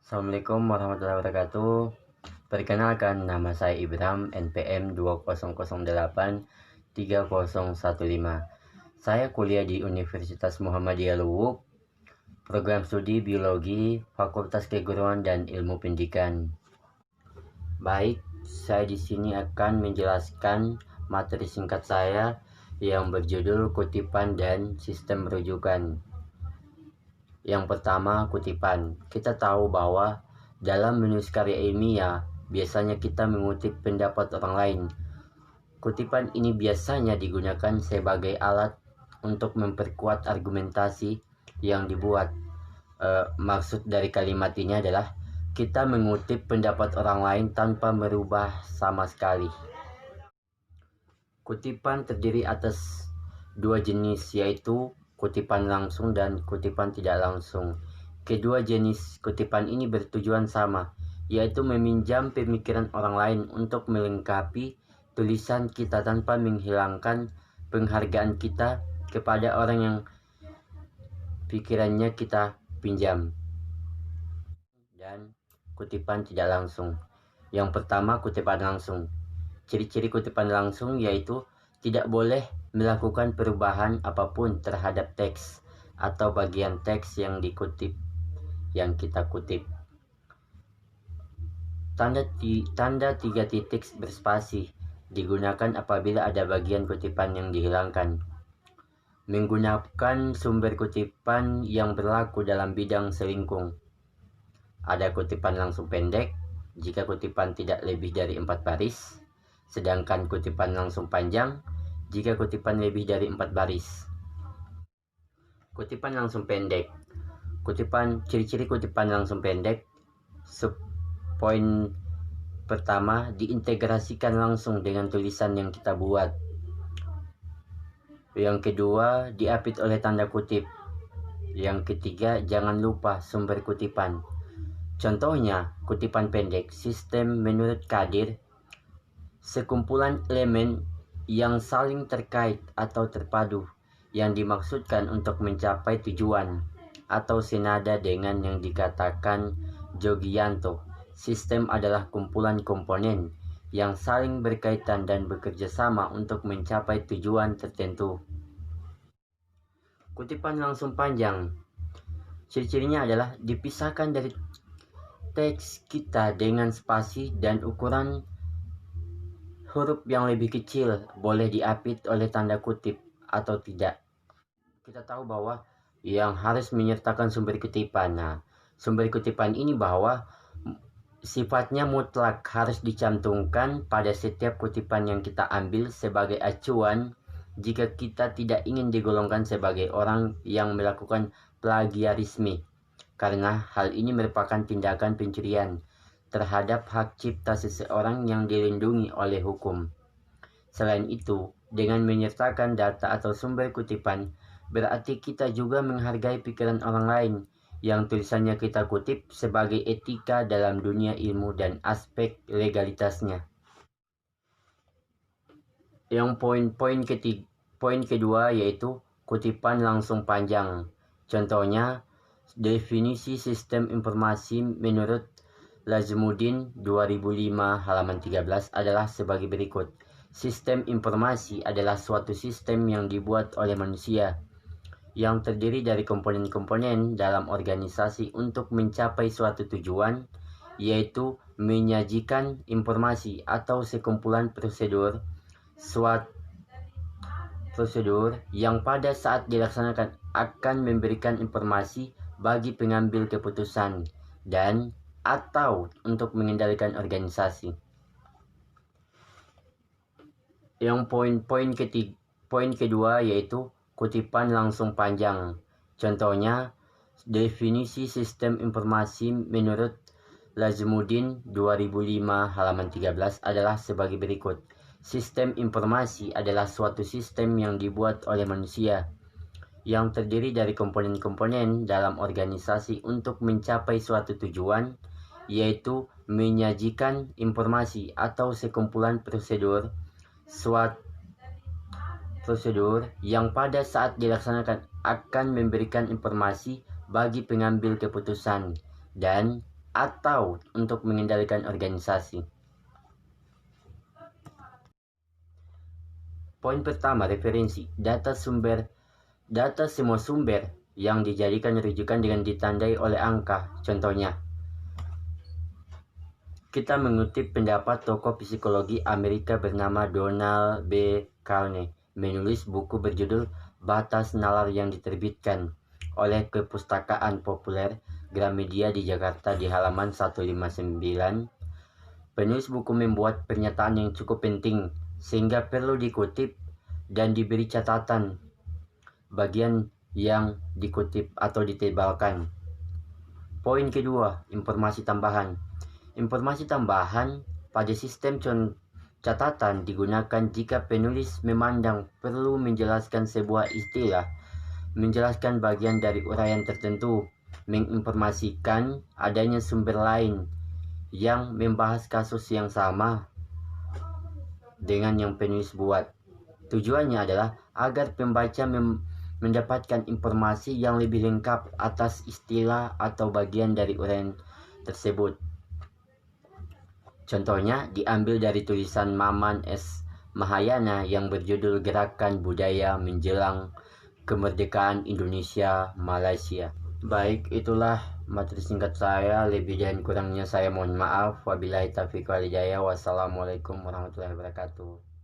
Assalamualaikum warahmatullahi wabarakatuh. Perkenalkan, nama saya Ibram, NPM 20083015. Saya kuliah di Universitas Muhammadiyah Luwuk, program studi Biologi, Fakultas Keguruan dan Ilmu Pendidikan. Baik, saya di sini akan menjelaskan materi singkat saya yang berjudul kutipan dan sistem rujukan. Yang pertama, kutipan. Kita tahu bahwa dalam menulis karya ilmiah, biasanya kita mengutip pendapat orang lain. Kutipan ini biasanya digunakan sebagai alat untuk memperkuat argumentasi yang dibuat. Maksud dari kalimat ini adalah kita mengutip pendapat orang lain tanpa merubah sama sekali. Kutipan terdiri atas dua jenis, yaitu kutipan langsung dan kutipan tidak langsung. Kedua jenis kutipan ini bertujuan sama, yaitu meminjam pemikiran orang lain untuk melengkapi tulisan kita tanpa menghilangkan penghargaan kita kepada orang yang pikirannya kita pinjam. Dan kutipan tidak langsung. Yang pertama, kutipan langsung. Ciri-ciri kutipan langsung yaitu tidak boleh melakukan perubahan apapun terhadap teks atau bagian teks yang kita kutip. Tanda 3 titik berspasi digunakan apabila ada bagian kutipan yang dihilangkan. Menggunakan sumber kutipan yang berlaku dalam bidang selingkung. Ada kutipan langsung pendek jika kutipan tidak lebih dari 4 baris, sedangkan kutipan langsung panjang jika kutipan lebih dari 4 baris. Kutipan langsung pendek. Ciri-ciri kutipan langsung pendek. Poin pertama, diintegrasikan langsung dengan tulisan yang kita buat. Yang kedua, diapit oleh tanda kutip. Yang ketiga, jangan lupa sumber kutipan. Contohnya, kutipan pendek, sistem menurut Kadir, sekumpulan elemen yang saling terkait atau terpadu yang dimaksudkan untuk mencapai tujuan, atau senada dengan yang dikatakan Jogianto. Sistem adalah kumpulan komponen yang saling berkaitan dan bekerja sama untuk mencapai tujuan tertentu. Kutipan langsung panjang. Ciri-cirinya adalah dipisahkan dari teks kita dengan spasi dan ukuran huruf yang lebih kecil, boleh diapit oleh tanda kutip atau tidak. Kita tahu bahwa yang harus menyertakan sumber kutipan. Nah, sumber kutipan ini bahwa sifatnya mutlak, harus dicantumkan pada setiap kutipan yang kita ambil sebagai acuan jika kita tidak ingin digolongkan sebagai orang yang melakukan plagiarisme, karena hal ini merupakan tindakan pencurian terhadap hak cipta seseorang yang dilindungi oleh hukum. Selain itu, dengan menyertakan data atau sumber kutipan, berarti kita juga menghargai pikiran orang lain yang tulisannya kita kutip sebagai etika dalam dunia ilmu dan aspek legalitasnya. Yang poin kedua yaitu kutipan langsung panjang. Contohnya, definisi sistem informasi menurut Lazmuddin 2005 halaman 13 adalah sebagai berikut. Sistem informasi adalah suatu sistem yang dibuat oleh manusia yang terdiri dari komponen-komponen dalam organisasi untuk mencapai suatu tujuan, yaitu menyajikan informasi atau sekumpulan prosedur yang pada saat dilaksanakan, akan memberikan informasi bagi pengambil keputusan dan atau untuk mengendalikan organisasi. Yang poin kedua yaitu kutipan langsung panjang. Contohnya, definisi sistem informasi menurut Lazmuddin 2005 halaman 13 adalah sebagai berikut. Sistem informasi adalah suatu sistem yang dibuat oleh manusia yang terdiri dari komponen-komponen dalam organisasi untuk mencapai suatu tujuan, yaitu menyajikan informasi atau sekumpulan prosedur yang pada saat dilaksanakan akan memberikan informasi bagi pengambil keputusan dan atau untuk mengendalikan organisasi. Poin pertama, referensi. Data semua sumber yang dijadikan rujukan dengan ditandai oleh angka. Contohnya, kita mengutip pendapat tokoh psikologi Amerika bernama Donald B. Carney, menulis buku berjudul Batas Nalar yang diterbitkan oleh Kepustakaan Populer Gramedia di Jakarta di halaman 159. Penulis buku membuat pernyataan yang cukup penting sehingga perlu dikutip dan diberi catatan bagian yang dikutip atau ditebalkan. Poin kedua, informasi tambahan. Informasi tambahan pada sistem catatan digunakan jika penulis memandang perlu menjelaskan sebuah istilah, menjelaskan bagian dari uraian tertentu, menginformasikan adanya sumber lain yang membahas kasus yang sama dengan yang penulis buat. Tujuannya adalah agar pembaca mendapatkan informasi yang lebih lengkap atas istilah atau bagian dari uraian tersebut. Contohnya diambil dari tulisan Maman S. Mahayana yang berjudul Gerakan Budaya Menjelang Kemerdekaan Indonesia Malaysia. Baik, itulah materi singkat saya. Lebih dan kurangnya saya mohon maaf. Wabillahi taufiq wal hidayah. Wassalamualaikum warahmatullahi wabarakatuh.